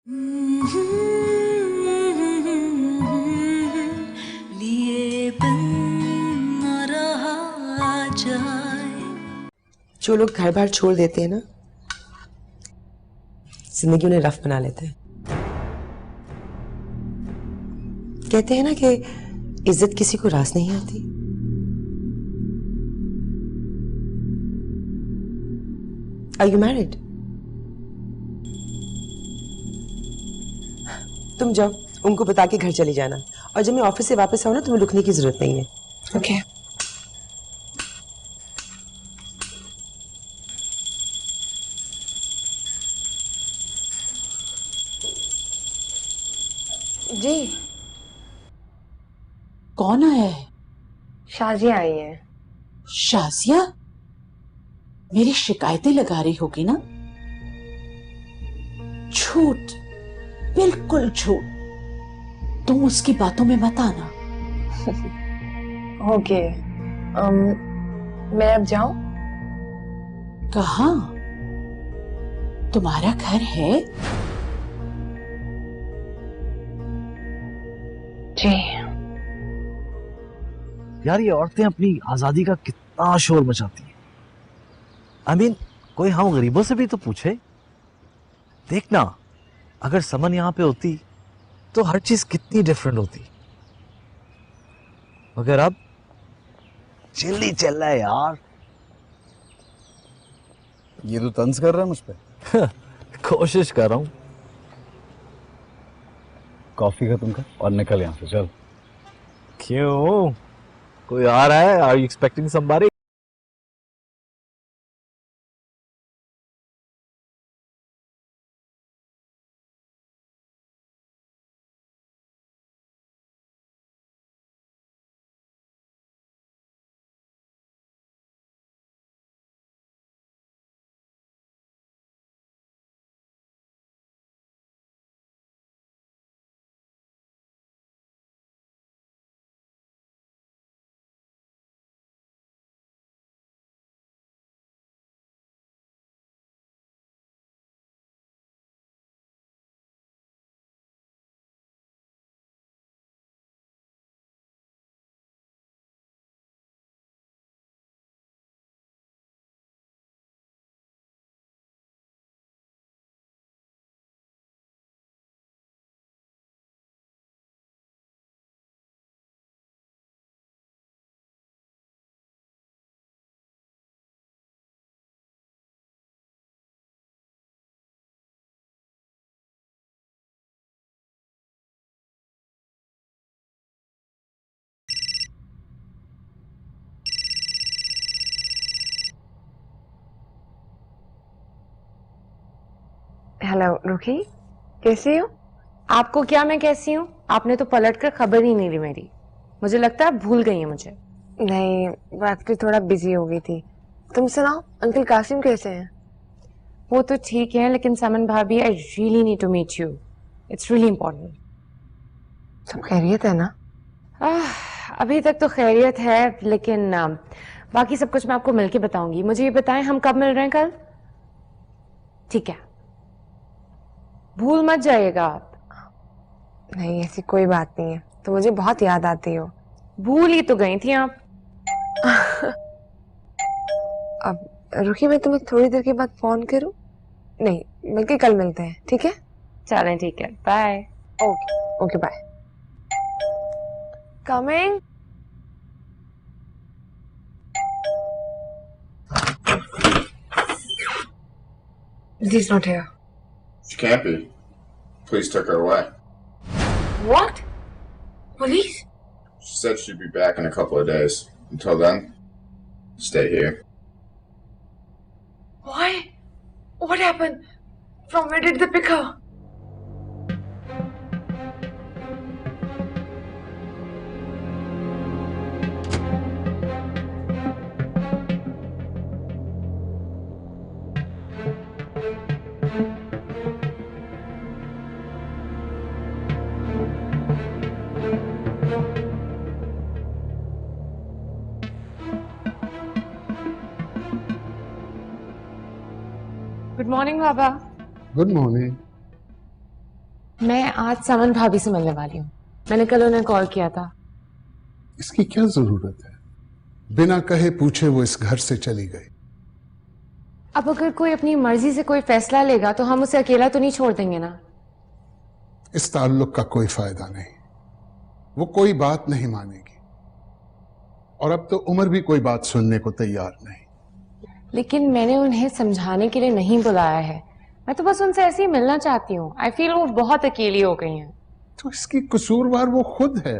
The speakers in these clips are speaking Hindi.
लिए बन न रहा जाए। जो लोग घर बार छोड़ देते हैं ना, जिंदगी उन्हें रफ बना लेते हैं। कहते हैं ना कि इज्जत किसी को रास नहीं आती। Are you married? तुम जाओ, उनको बता के घर चली जाना, और जब मैं ऑफिस से वापस आऊँ ना, तुम्हें रुकने की जरूरत नहीं है। ओके। जी। कौन आया है? शाजिया आई है। शाजिया? मेरी शिकायतें लगा रही होगी ना? झूठ, बिल्कुल झूठ। तुम उसकी बातों में मत आना। ओके। मैं अब जाऊं? कहाँ? तुम्हारा घर है? जी। यार ये औरतें अपनी आजादी का कितना शोर मचाती हैं। I mean, कोई हम गरीबों से भी तो पूछे। देखना, अगर समन यहाँ पे होती तो हर चीज कितनी डिफरेंट होती। मगर अब चिल ही चल रहा है यार। ये तो तंज कर रहा है मुझ पे। कोशिश कर रहा हूँ। कॉफी खत्म कर और निकल यहाँ से, चल। क्यों? कोई आ रहा है? Are you expecting somebody? Hello Rukhi, कैसी हो? आपको क्या, मैं कैसी हूँ? आपने तो पलट कर खबर ही नहीं ली मेरी। मुझे लगता है आप भूल गई हैं मुझे। नहीं, वो एक्चुअली थोड़ा बिजी हो गई थी। तुम सुनाओ, अंकल कासिम कैसे हैं? वो तो ठीक है, लेकिन समन भाभी, I really need to meet you. It's really important. सब खैरियत है ना? अभी तक तो खैरियत है, लेकिन बाकी सब कुछ मैं आपको मिलके बताऊंगी। मुझे ये बताएं, हम कब मिल रहे हैं? कल? ठीक है, भूल मत जाइएगा आप। नहीं, ऐसी कोई बात नहीं है, तो मुझे बहुत याद आती हो। भूल ही तो गई थी आप। अब रुकिए, मैं तुम्हें थोड़ी देर के बाद फोन करूं? नहीं, बल्कि कल मिलते हैं, ठीक है? चलें, ठीक है, bye. Okay okay, bye. Coming. He's not here. She can't be. Police took her away. What? Police? She said she'd be back in a couple of days. Until then, stay here. Why? What happened? From where did they pick her? Good morning, Baba. Good morning. मैं आज समन भाभी से मिलने वाली हूँ। मैंने कल उन्हें कॉल किया था। इसकी क्या जरूरत है? बिना कहे पूछे वो इस घर से चली गई। अब अगर कोई अपनी मर्जी से कोई फैसला लेगा तो हम उसे अकेला तो नहीं छोड़ देंगे ना। इस ताल्लुक का कोई फायदा नहीं, वो कोई बात नहीं मानेगी और अब तो उमर भी कोई बात सुनने को तैयार नहीं। लेकिन मैंने उन्हें समझाने के लिए नहीं बुलाया है, मैं तो बस उनसे ऐसे ही मिलना चाहती हूँ। आई फील वो बहुत अकेली हो गई हैं। तो इसकी कसूरवार वो खुद है,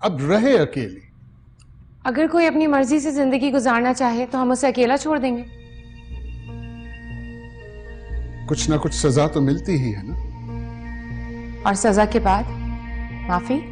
अब रहे अकेली। अगर कोई अपनी मर्जी से जिंदगी गुजारना चाहे तो हम उसे अकेला छोड़ देंगे। कुछ ना कुछ सजा तो मिलती ही है ना। और सजा के बाद माफी।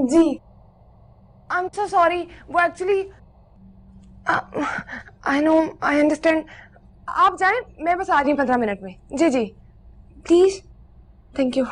जी आई एम सो सॉरी। वो actually I know, I understand. आप जाएं, मैं बस आ रही हूँ 15 मिनट में। जी जी please, thank you.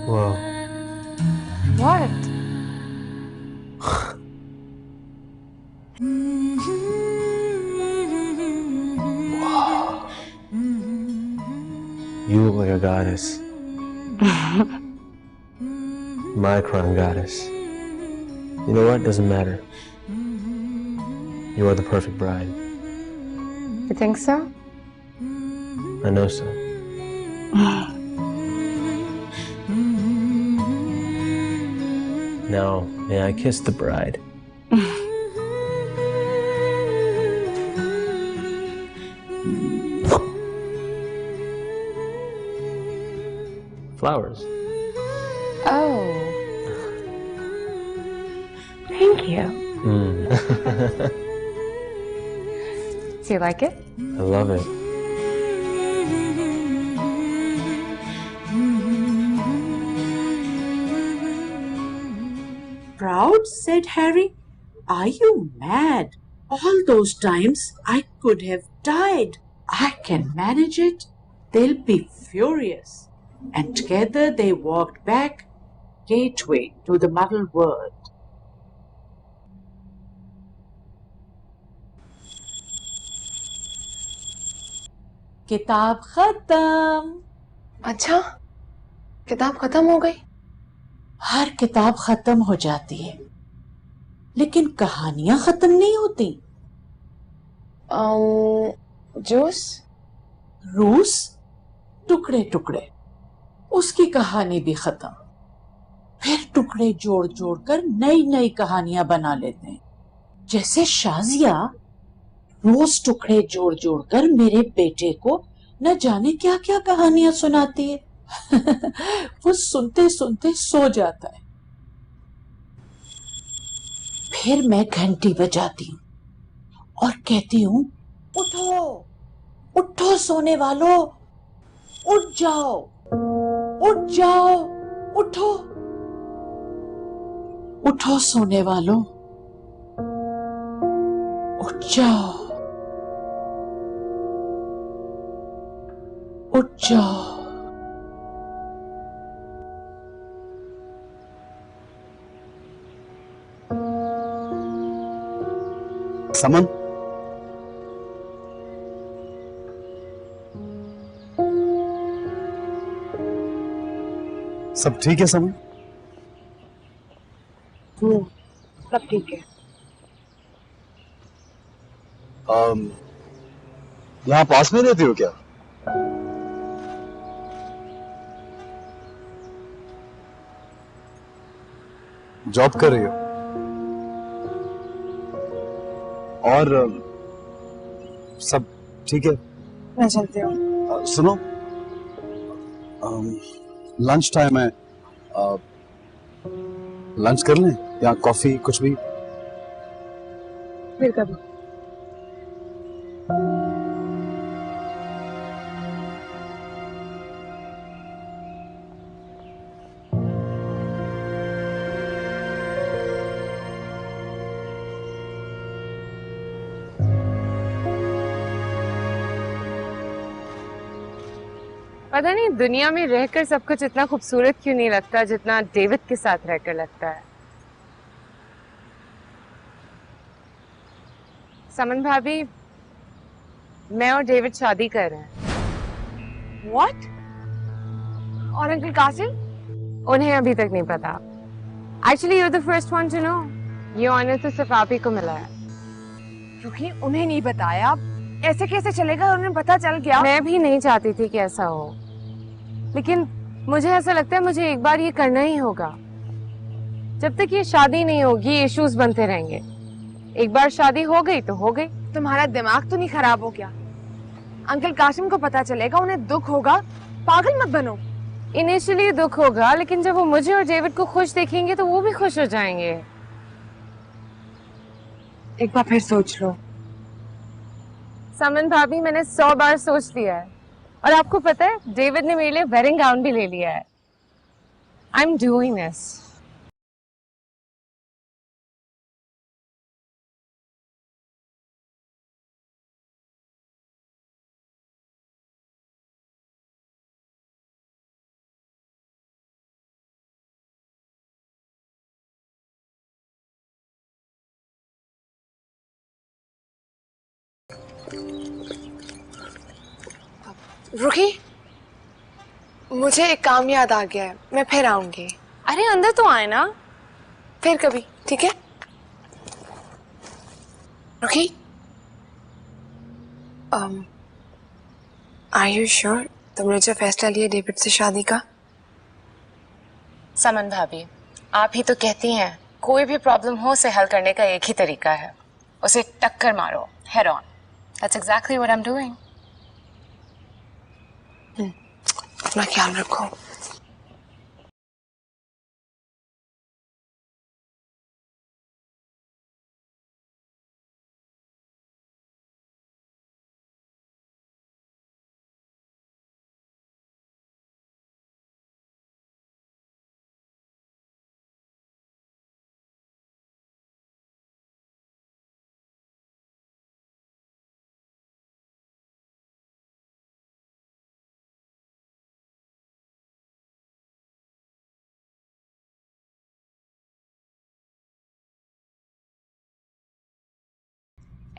Wow. What? You look like a goddess. My crown goddess. You know what? Doesn't matter. You are the perfect bride. You think so? I know so. Now, may I kiss the bride? Flowers. Oh. Thank you. Do you like it? I love it. Proud? Said Harry. Are you mad? All those times I could have died. I can manage it. They'll be furious. And together they walked back, gateway to the muddled world. किताब खत्म। अच्छा, किताब खत्म हो गई? हर किताब खत्म हो जाती है, लेकिन कहानियां खत्म नहीं होती। जूस? रूस टुकड़े टुकड़े, उसकी कहानी भी खत्म। फिर टुकड़े जोड़ जोड़ कर नई नई कहानियां बना लेते हैं। जैसे शाजिया रोज टुकड़े जोड़ जोड़ कर मेरे बेटे को न जाने क्या क्या कहानियां सुनाती है। वो सुनते सुनते सो जाता है। फिर मैं घंटी बजाती हूँ और कहती हूँ, उठो उठो सोने वालों, उठ जाओ उठ जाओ, उठो उठो सोने वालों, उठ जाओ उठ जाओ। समन, सब ठीक है समन? सब ठीक है। यहाँ पास में रहती हो क्या? जॉब कर रही हो? और सब ठीक है? मैं चलती हूँ। सुनो, लंच टाइम है, लंच कर लें या कॉफी, कुछ भी? फिर कभी। पता नहीं दुनिया में रहकर सब कुछ इतना खूबसूरत क्यों नहीं लगता जितना डेविड के साथ रहकर लगता है। समन भाभी, मैं और डेविड शादी कर रहे हैं। What? और अंकल कासिम? उन्हें अभी तक नहीं पता। Actually, you're the first one to know. ये ऑनर तो सिर्फ आप ही को मिला है। रुकी, उन्हें नहीं बताया? ऐसे कैसे चलेगा? उन्हें पता चल गया। मैं भी नहीं चाहती थी कि ऐसा हो, लेकिन मुझे ऐसा लगता है मुझे एक बार ये करना ही होगा। जब तक ये शादी नहीं होगी इश्यूज बनते रहेंगे। एक बार शादी हो गई तो हो गई। तुम्हारा दिमाग तो नहीं खराब हो गया? अंकल कासिम को पता चलेगा, उन्हें दुख होगा। पागल मत बनो। इनिशियली दुख होगा, लेकिन जब वो मुझे और डेविड को खुश देखेंगे तो वो भी खुश हो जाएंगे। एक बार फिर सोच लो। समन भाभी, मैंने 100 बार सोच लिया है। और आपको पता है, डेविड ने मेरे लिए वेडिंग गाउन भी ले लिया है। I am doing this. रुकी, मुझे एक काम याद आ गया है, मैं फिर आऊंगी। अरे अंदर तो आए ना, फिर कभी, ठीक है? रुकी, आर यू श्योर तुमने जो फैसला लिया डेविड से शादी का? समन भाभी, आप ही तो कहती हैं कोई भी प्रॉब्लम हो उसे हल करने का एक ही तरीका है, उसे टक्कर मारो, head on. That's exactly what I am doing. अपना ख्याल रखो।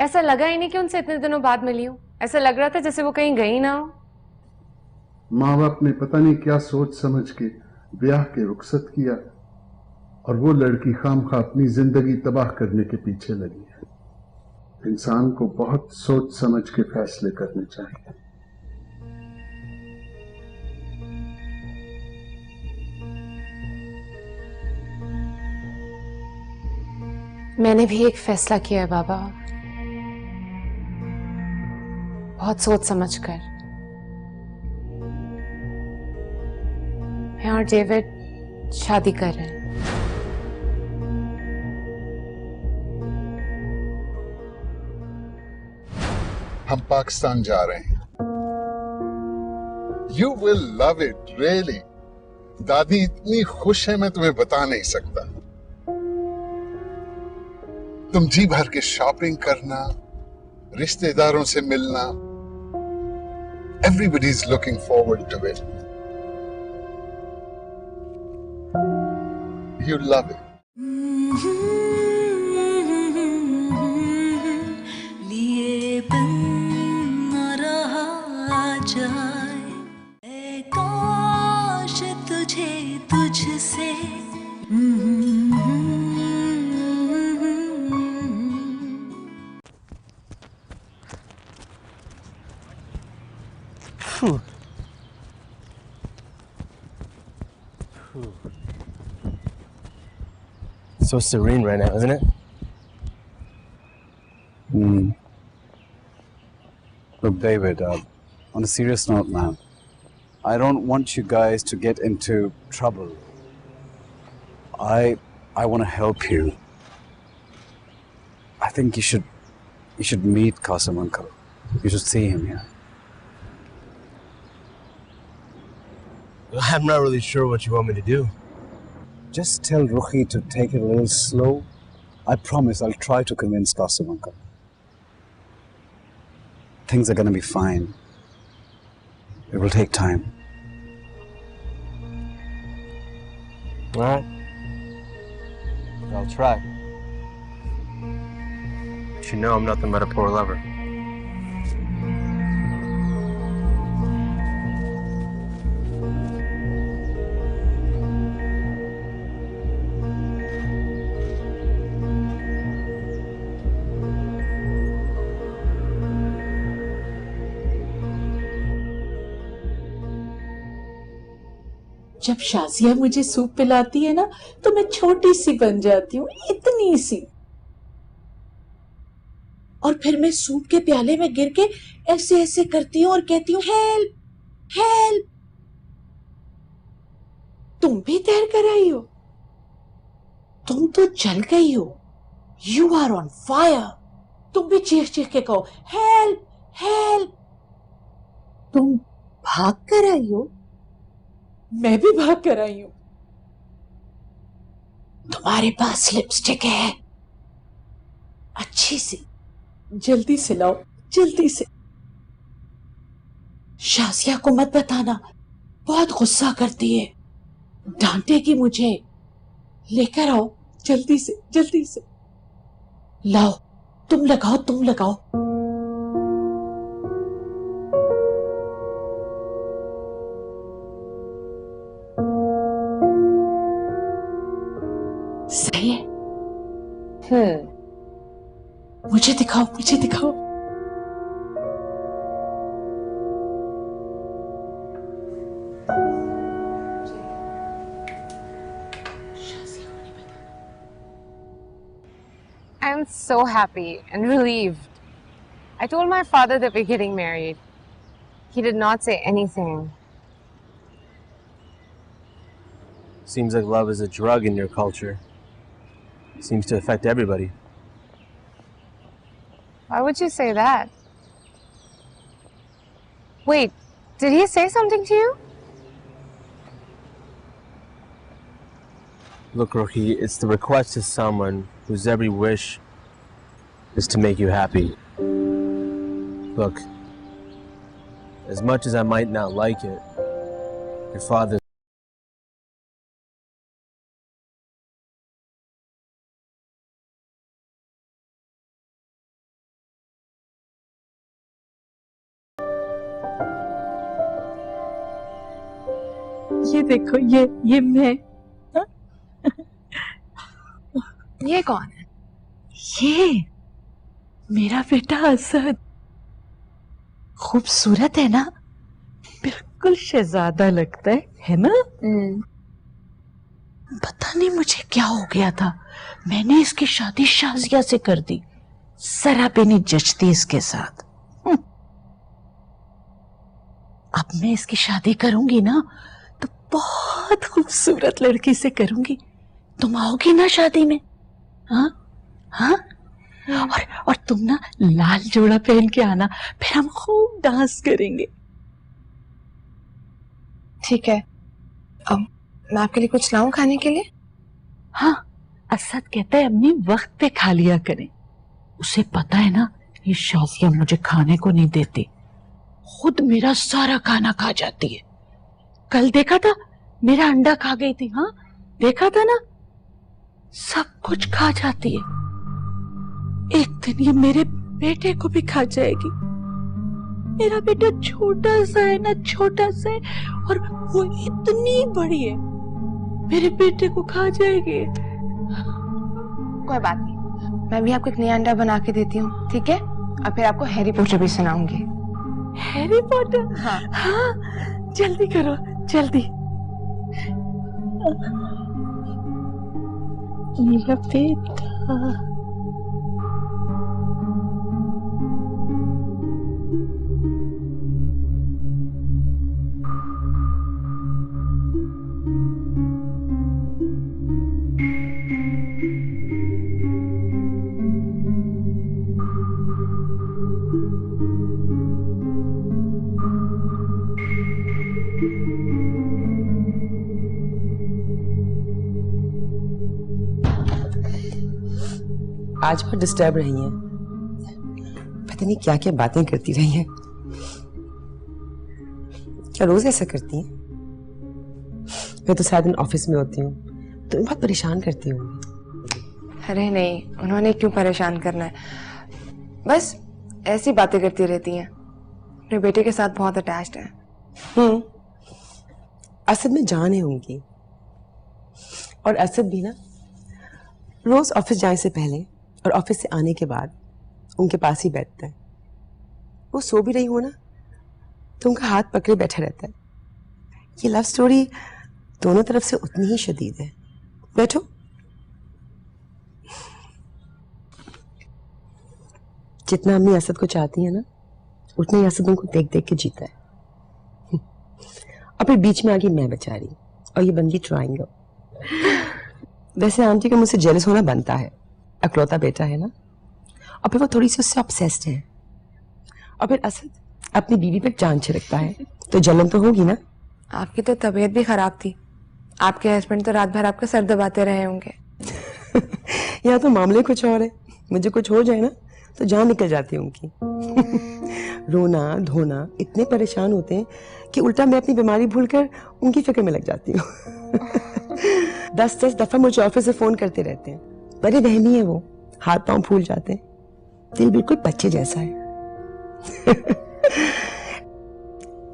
ऐसा लगा ही नहीं कि उनसे इतने दिनों बाद मिली हूँ। ऐसा लग रहा था जैसे वो कहीं गई ना हो। माँ बाप ने पता नहीं क्या सोच समझ के ब्याह के रुखसत किया, और वो लड़की खामखा अपनी जिंदगी तबाह करने के पीछे लगी है। इंसान को बहुत सोच समझ के फैसले करने चाहिए। मैंने भी एक फैसला किया है बाबा, बहुत सोच समझकर। मैं और डेविड शादी कर रहे हैं। हम पाकिस्तान जा रहे हैं। You will love it really. दादी इतनी खुश है, मैं तुम्हें बता नहीं सकता। तुम जी भर के शॉपिंग करना, रिश्तेदारों से मिलना, everybody is looking forward to it. You love it. लिए बन न रहा जाए, ऐ काश तुझे तुझसे So serene right now, isn't it? Look, David, on a serious note, man, I don't want you guys to get into trouble. I want to help you. I think you should meet Qasim uncle. You should see him here. I'm not really sure what you want me to do. Just tell Rukhi to take it a little slow. I promise I'll try to convince Qasim uncle. Things are gonna be fine. It will take time. All right. I'll try. But you know I'm nothing but a poor lover. जब शाजिया मुझे सूप पिलाती है ना तो मैं छोटी सी बन जाती हूँ, इतनी सी। और फिर मैं सूप के प्याले में गिर के ऐसे ऐसे करती हूँ और कहती हूँ हेल्प हेल्प। तुम भी तैर कर आई हो? तुम तो जल गई हो। You are on fire. तुम भी चीख चीख के कहो हेल्प हेल्प। तुम भाग कर आई हो? मैं भी भाग कर आई हूं। तुम्हारे पास लिपस्टिक है? अच्छी सी, जल्दी से लाओ, जल्दी से। शाजिया को मत बताना, बहुत गुस्सा करती है, डांटेगी मुझे। लेकर आओ जल्दी से, जल्दी से। लाओ, तुम लगाओ, तुम लगाओ। सही है? मुझे दिखाओ, मुझे दिखाओ। I'm so happy and relieved. I told my father that we're getting married. He did not say anything. Seems like love is a drug in your culture. Seems to affect everybody. Why would you say that? Wait, did he say something to you? Look, Rohi, it's the request to someone whose every wish is to make you happy. Look, as much as I might not like it, your father... ये देखो, ये मैं। ये कौन है? ये मेरा बेटा असद। खूबसूरत है ना? बिल्कुल शहजादा लगता है ना? पता नहीं मुझे क्या हो गया था, मैंने इसकी शादी शाजिया से कर दी। जरा भी नहीं जचती इसके साथ। अब मैं इसकी शादी करूंगी ना तो बहुत खूबसूरत लड़की से करूंगी। तुम आओगी ना शादी में? हाँ हाँ। और तुम ना लाल जोड़ा पहन के आना, फिर हम खूब डांस करेंगे। ठीक है। अब मैं आपके लिए कुछ लाऊं खाने के लिए? हाँ, असद कहता है अम्मी वक्त पे खा लिया करें। उसे पता है ना ये शाजिया मुझे खाने को नहीं देती, खुद मेरा सारा खाना खा जाती है। कल देखा था मेरा अंडा खा गई थी। हाँ देखा था ना, सब कुछ खा जाती है। एक दिन ये मेरे बेटे को भी खा जाएगी। मेरा बेटा छोटा सा है ना, छोटा सा है, और वो इतनी बड़ी है, मेरे बेटे को खा जाएगी। कोई बात नहीं, मैं भी आपको एक नया अंडा बना के देती हूँ, ठीक है? और फिर आपको हैरी पॉटर भी सुनाऊंगी। Harry Potter? हाँ हाँ, जल्दी करो, जल्दी। लपेटा। आज बहुत डिस्टर्ब रही हैं, पता नहीं क्या क्या बातें करती रही हैं। क्या रोज ऐसा करती हैं? मैं तो सारा दिन ऑफिस में होती हूँ, तो बहुत परेशान करती हूँ। अरे नहीं, उन्होंने क्यों परेशान करना है, बस ऐसी बातें करती रहती हैं। अपने बेटे के साथ बहुत अटैच्ड है। असद में जान है उनकी, और असद भी ना रोज ऑफिस जाने से पहले और ऑफिस से आने के बाद उनके पास ही बैठता है। वो सो भी रही हो ना तो उनका हाथ पकड़े बैठा रहता है। ये लव स्टोरी दोनों तरफ से उतनी ही शदीद है। बैठो। जितना अम्मी असद को चाहती है ना, उतना ही असद उनको देख देख के जीता है। और फिर बीच में आगे मैं बेचारी, और ये बंदी ट्रायंगल। वैसे आंटी का मुझसे जेलस होना बनता है, अकलौता बेटा है ना, और फिर वो थोड़ी सी उससे ऑब्सेस्ड है। और फिर असद अपनी बीवी पे जान छिड़कता है, तो जलन तो होगी ना। आपकी तो तबीयत भी खराब थी, आपके हस्बैंड तो रात भर आपका सर दबाते रहे होंगे। यहाँ तो मामले कुछ और है, मुझे कुछ हो जाए ना तो जान निकल जाती है उनकी। रोना धोना इतने परेशान होते हैं कि उल्टा मैं अपनी बीमारी भूलकर उनकी फिक्र में लग जाती हूँ। 10-10 दफा मुझे ऑफिस से फोन करते रहते हैं। बड़े रहमी है वो, हाथ पांव फूल जाते हैं, दिल बिल्कुल बच्चे जैसा है।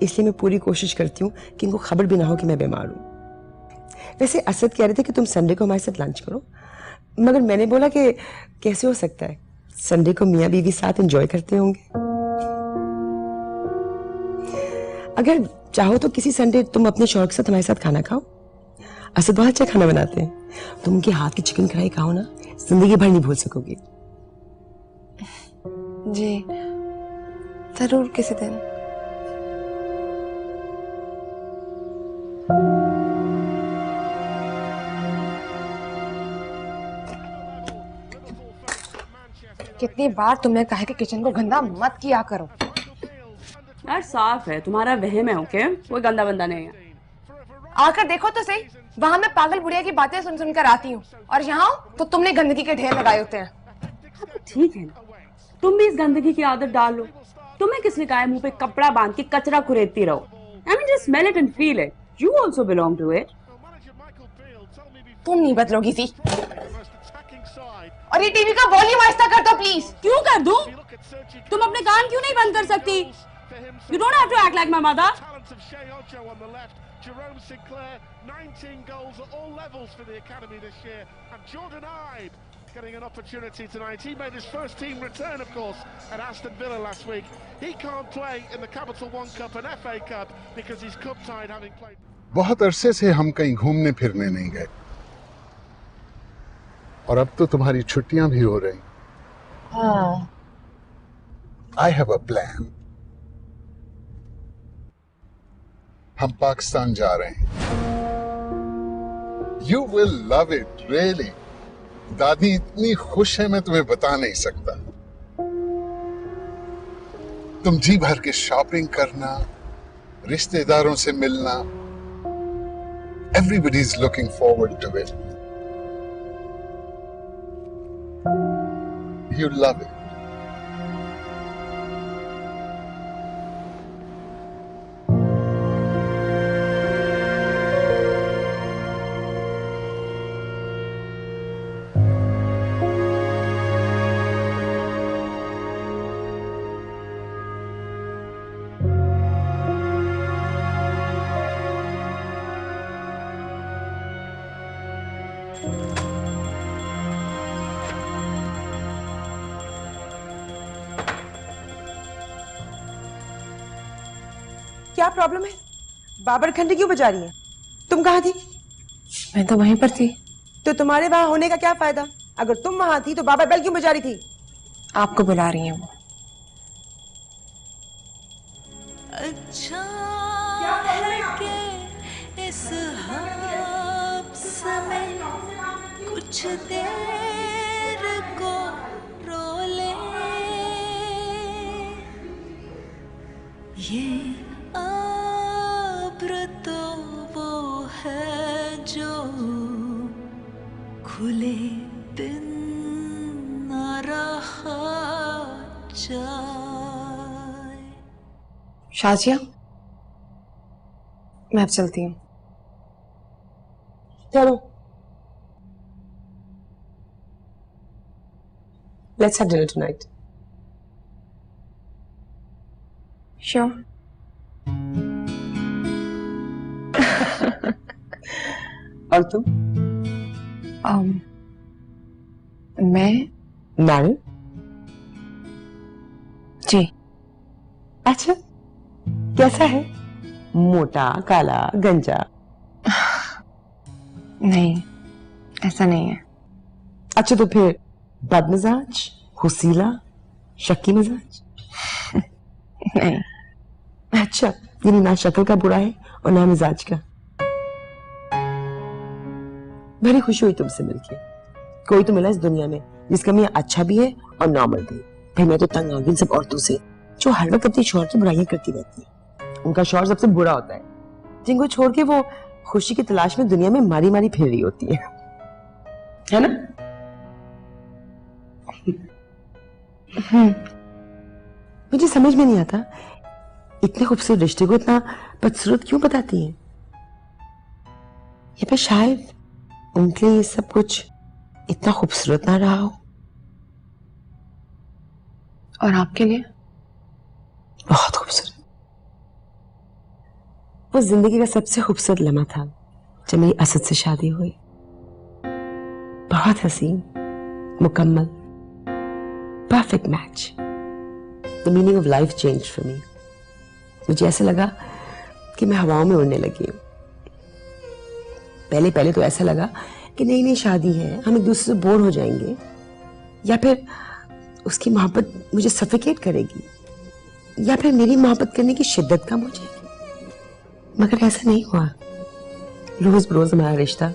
इसलिए मैं पूरी कोशिश करती हूँ कि इनको खबर भी ना हो कि मैं बीमार हूँ। वैसे असद कह रहे थे कि तुम संडे को हमारे साथ लंच करो, मगर मैंने बोला कि कैसे हो सकता है, संडे को मियाँ बीवी साथ एंजॉय करते होंगे। अगर चाहो तो किसी संडे तुम अपने शौहर के साथ हमारे साथ खाना खाओ। असद बहुत अच्छा खाना बनाते हैं, तुम उनके हाथ की चिकन कढ़ाई खाओ ना, जिंदगी भर नहीं भूल सकोगी। जी जरूर किसी दिन। कितनी बार तुमने कहा कि किचन को गंदा मत किया करो। यार साफ है, तुम्हारा वहम है। ओके, कोई गंदा बंदा नहीं है। आकर देखो तो सही, वहां मैं पागल बुढ़िया की बातें सुन सुनकर आती हूँ, और यहाँ तो तुमने गंदगी के ढेर लगाए होते हैं। ठीक है ना, तुम भी इस गंदगी की आदत डाल लो। तुम्हें किसने कहा मुंह पे कपड़ा बांध के कचरा कुरेदती रहो? I mean, just smell it and feel it. You also belong to it. तुम नहीं बदलोगी सी। और ये टीवी का वॉल्यूम आहिस्ता कर दो प्लीज। क्यों कर दूं? तुम अपने कान क्यों नहीं बंद कर सकती? You don't have to act like my mother. Jerome Sinclair, 19 goals at all levels for the academy this year, and Jordan Ibe getting an opportunity tonight. He made his first team return, of course, at Aston Villa last week. He can't play in the Capital One Cup and FA Cup because he's cup-tied, having played. बहुत अरसे से हम कहीं घूमने फिरने नहीं गए, और अब तो तुम्हारी छुट्टियां भी हो रही। हाँ। I have a plan. हम पाकिस्तान जा रहे हैं। You will love it, really. दादी इतनी खुश है, मैं तुम्हें बता नहीं सकता। तुम जी भर के शॉपिंग करना, रिश्तेदारों से मिलना। Everybody is looking forward to it. You love it. क्या प्रॉब्लम है? बाबर घंटे क्यों बजा रही है? तुम कहाँ थी? मैं तो वहीं पर थी। तो तुम्हारे वहां होने का क्या फायदा? अगर तुम वहां थी तो बाबा बेल क्यों बजा रही थी? आपको बुला रही हैं वो। अच्छा के इस हब्स में कुछ देर को रोले, ये अब्र तो वो है जो खुले बिन न रहा जाए। शाजिया, मैं अब चलती हूँ। चलो, let's have dinner tonight. Sure. और तुम? मैं मैरिड? जी। अच्छा, कैसा है? मोटा, काला, गंजा? नहीं, ऐसा नहीं है। अच्छा, तो फिर बदमिजाज, हुसीला, शक्की मिजाज? नहीं। अच्छा, यानी ना शक्ल का बुरा है और ना मिजाज का। बड़ी खुशी हुई तुमसे मिलके। कोई तो मिला इस दुनिया में जिसका मियां अच्छा भी है और नॉर्मल भी। भाई मैं तो तंग आ गई सब औरतों से जो हर वक्त अपने शौहर की बुराइयां करती रहती है। उनका शौहर सबसे बुरा होता है, जिनको छोड़ के वो खुशी की तलाश में दुनिया में मारी मारी फिर रही होती है ना? मुझे समझ में नहीं आता इतने खूबसूरत रिश्ते को इतना बदसूरत क्यों बताती हैं? या फिर शायद उनके लिए ये सब कुछ इतना खूबसूरत ना रहा हो। और आपके लिए? बहुत खूबसूरत। वो जिंदगी का सबसे खूबसूरत लम्हा था जब मेरी असद से शादी हुई। बहुत हसीन, मुकम्मल, perfect match. The meaning of life change for me. मुझे ऐसा लगा कि मैं हवाओं में उड़ने लगी हूं। पहले तो ऐसा लगा कि नई नई शादी है, हम एक दूसरे से बोर हो जाएंगे, या फिर उसकी मोहब्बत मुझे सफिकेट करेगी, या फिर मेरी मोहब्बत करने की शिद्दत कम हो जाएगी। मगर ऐसा नहीं हुआ। रोज बरोज हमारा रिश्ता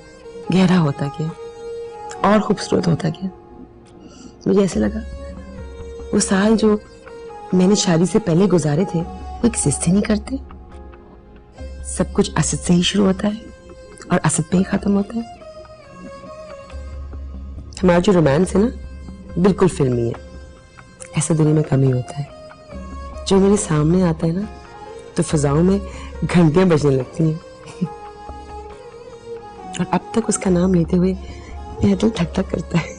गहरा होता गया और खूबसूरत होता गया। मुझे ऐसा लगा वो साल जो मैंने शादी से पहले गुजारे थे वो एग्जिस्ट ही नहीं करते। सब कुछ असद से ही शुरू होता है और असद पे ही खत्म होता है। हमारा जो रोमांस है ना, बिल्कुल फिल्मी है। ऐसा दुनिया में कम ही होता है। जो मेरे सामने आता है ना तो फिजाओं में घंटियां बजने लगती हैं और अब तक उसका नाम लेते हुए मेरा दिल धक धक करता है।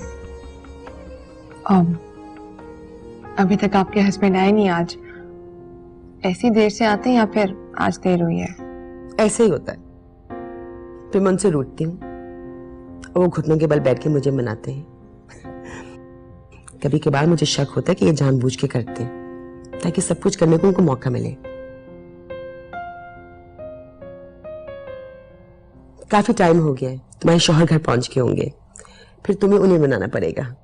अभी तक आपके हस्बैंड आए नहीं आज? ऐसी देर से आते हैं या फिर आज देर हुई है? ऐसे ही होता है। फिर मैं उनसे रूठती हूँ और वो घुटनों के बल बैठ के मुझे मनाते हैं। कभी कभार मुझे शक होता है कि ये जानबूझ के करते हैं ताकि सब कुछ करने को उनको मौका मिले। काफी टाइम हो गया है, तुम्हारे शौहर घर पहुंच गए होंगे, फिर तुम्हें उन्हें मनाना पड़ेगा।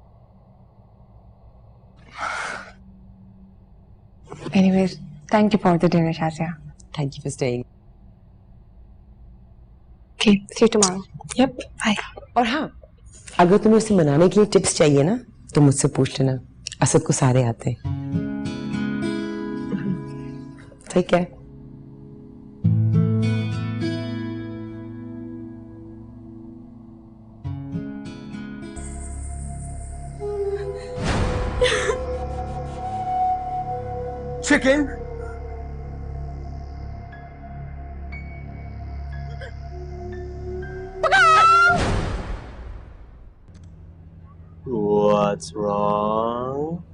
Anyways, thank you for the dinner, Shazia. Thank you for staying. Okay, see you tomorrow. Yep. Bye. और हाँ, अगर तुम्हें उसे मनाने के लिए टिप्स चाहिए ना तो मुझसे पूछ लेना। असद को सारे आते हैं। ठीक है? Chicken. What's wrong?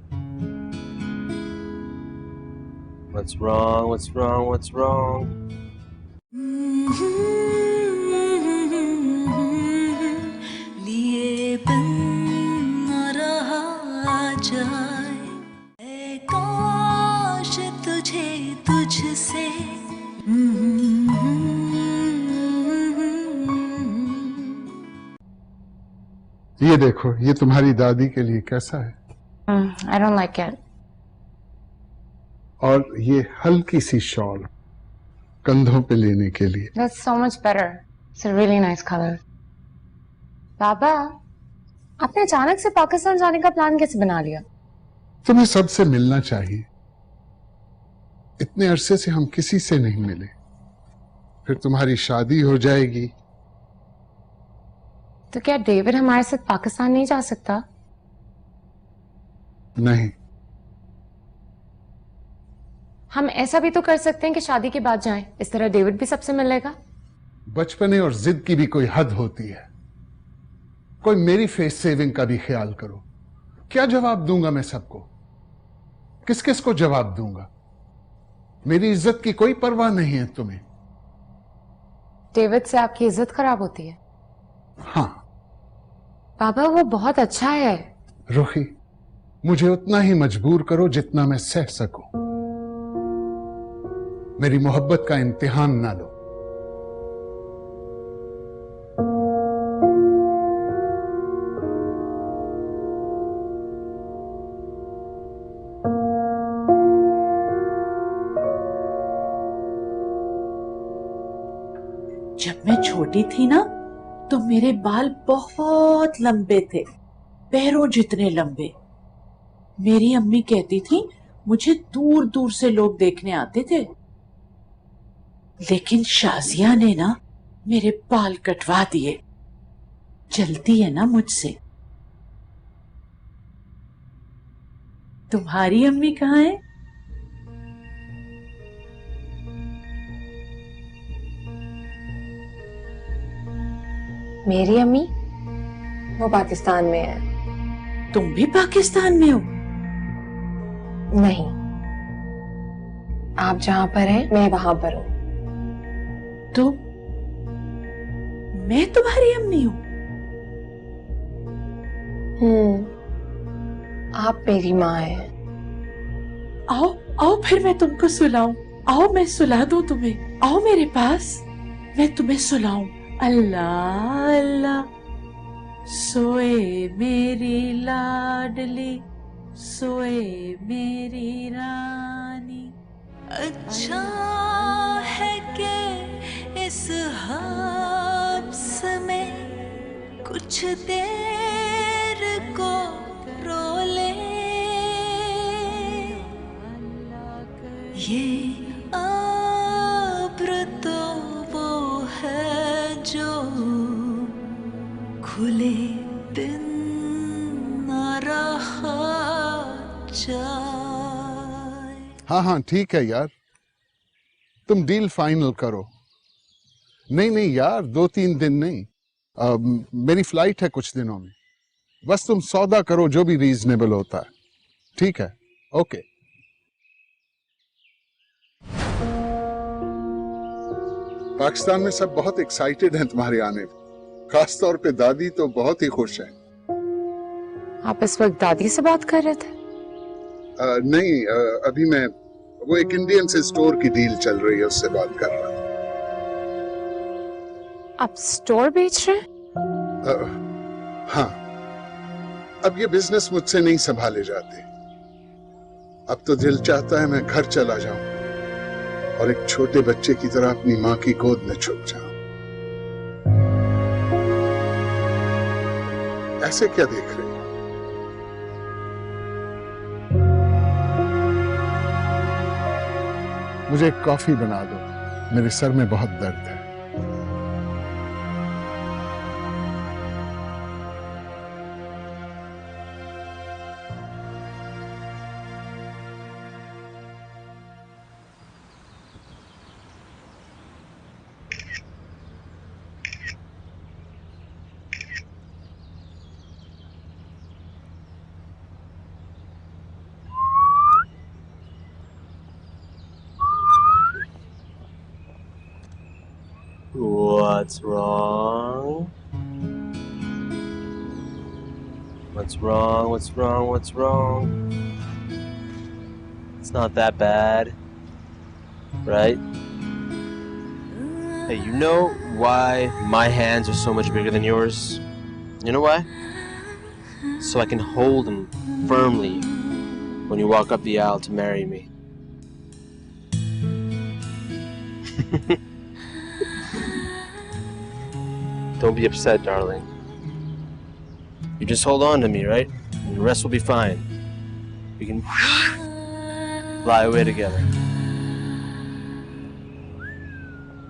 What's wrong? What's wrong? What's wrong? लिए बन न रहा जाए, ऐ काश तुझे तुझसे ये देखो, ये तुम्हारी दादी के लिए कैसा है? I don't like it. और ये हल्की सी शॉल कंधों पे लेने के लिए। That's so much better. It's a really nice color. बाबा, आपने अचानक से पाकिस्तान जाने का प्लान कैसे बना लिया? तुम्हें सबसे मिलना चाहिए। इतने अरसे से हम किसी से नहीं मिले। फिर तुम्हारी शादी हो जाएगी। तो क्या डेविड हमारे साथ पाकिस्तान नहीं जा सकता? नहीं। हम ऐसा भी तो कर सकते हैं कि शादी के बाद जाएं। इस तरह डेविड भी सबसे मिल लेगा। बचपने और जिद की भी कोई हद होती है। कोई मेरी फेस सेविंग का भी ख्याल करो। क्या जवाब दूंगा मैं सबको? किस किस को जवाब दूंगा? मेरी इज्जत की कोई परवाह नहीं है तुम्हें। डेविड से आपकी इज्जत खराब होती है? हाँ। पापा, वो बहुत अच्छा है। रुखी, मुझे उतना ही मजबूर करो जितना मैं सह सकूं। मेरी मोहब्बत का इम्तिहान ना लो। जब मैं छोटी थी ना, तो मेरे बाल बहुत लंबे थे, पैरों जितने लंबे। मेरी अम्मी कहती थी मुझे दूर दूर से लोग देखने आते थे। लेकिन शाजिया ने ना मेरे बाल कटवा दिए। जलती है ना मुझसे। तुम्हारी अम्मी कहाँ है? मेरी अम्मी वो पाकिस्तान में है। तुम भी पाकिस्तान में हो? नहीं, आप जहां पर हैं मैं वहां पर हूं। तो मैं तुम्हारी अम्मी हूं? आप मेरी माँ हैं। आओ आओ, फिर मैं तुमको सुलाऊं। आओ, मैं सुला दूं तुम्हें। आओ मेरे पास, मैं तुम्हें सुलाऊं। अल्लाह अल्लाह, सोए मेरी लाडली, सोए मेरी रानी। अच्छा है कि इस हब्स में कुछ देर को रो ले। ये अब्र तो वो है जो खुले दिन न रहा जाए। हाँ हाँ ठीक है यार, तुम डील फाइनल करो। नहीं यार, 2-3 दिन नहीं, मेरी फ्लाइट है कुछ दिनों में। बस तुम सौदा करो जो भी रीजनेबल होता है। ठीक है, ओके। पाकिस्तान में सब बहुत एक्साइटेड हैं तुम्हारे आने पर। खास तौर पे दादी तो बहुत ही खुश है। आप इस वक्त दादी से बात कर रहे थे? नहीं, अभी मैं वो एक इंडियन से स्टोर की डील चल रही है, उससे बात कर रहा था। आप स्टोर बेच रहे हैं? हाँ, अब ये बिजनेस मुझसे नहीं संभाले जाते। अब तो दिल चाहता है मैं घर चला जाऊं और एक छोटे बच्चे की तरह अपनी माँ की गोद में छुप जाऊं। ऐसे क्या देख रहे हैं? मुझे एक कॉफी बना दो, मेरे सर में बहुत दर्द है। What's wrong? What's wrong? What's wrong? What's wrong? It's not that bad, right? Hey, you know why my hands are so much bigger than yours? You know why? so I can hold him firmly when you walk up the aisle to marry me. Don't be upset, darling. You just hold on to me, right? And the rest will be fine. We can fly away together.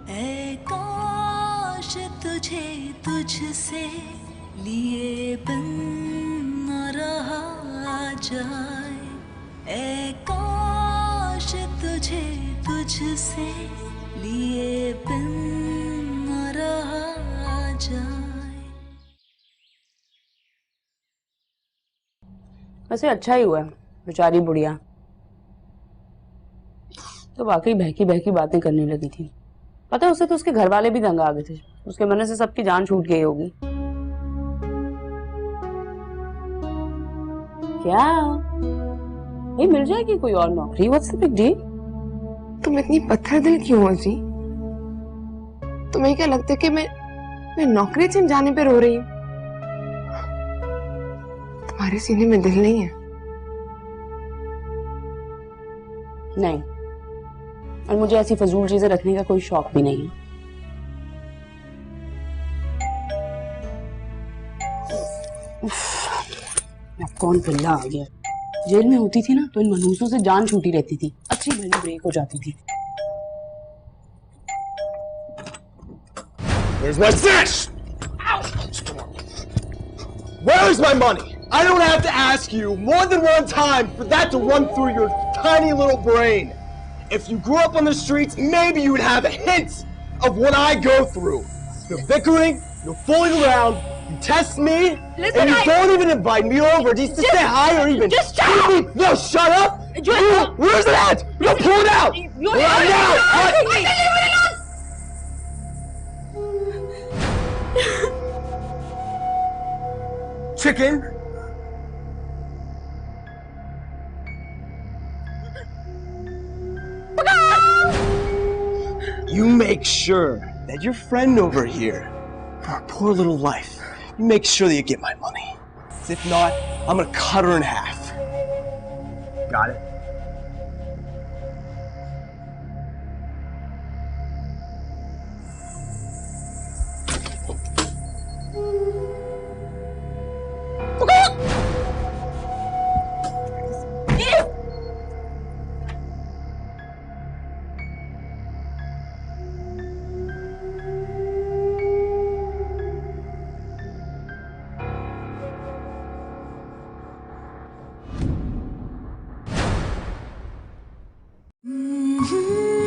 ऐ काश तुझे तुझसे लिए बन न रहा जाए, ऐ काश तुझे तुझसे लिए बन न रहा जाए। वैसे अच्छा ही हुआ बेचारी बुढ़िया तो वाकई बहकी बहकी बातें करने लगी थी। पता है उसे तो उसके घर वाले भी दंग आ गए थे। उसके मन से सबकी जान छूट गई होगी। क्या ये मिल जाएगी कोई और नौकरी? What's the big deal? तुम इतनी पत्थर दिल क्यों हो जी? तुम्हें क्या लगता है कि मैं नौकरी छिन जाने पे रो रही हूँ? तुम्हारे सीने में दिल नहीं है? नहीं, और मुझे ऐसी फजूल चीजें रखने का कोई शौक भी नहीं है। अब कौन पिल्ला आ गया? जेल में होती थी ना तो इन मनहूसों से जान छूटी रहती थी, अच्छी भली ब्रेक हो जाती थी। Where's my fish? Where's my money? I don't have to ask you more than one time for that to run through your tiny little brain. If you grew up on the streets, maybe you would have a hint of what I go through. You're bickering, you're fooling around, you test me, Listen, and you don't even invite me over just to say hi or even just shut up! No, shut up! Where's it at? No, pull it out! Right now! Chicken? You make sure that your friend over here, for her poor little life, you make sure that you get my money. If not, I'm gonna cut her in half. Got it? Mm-hmm.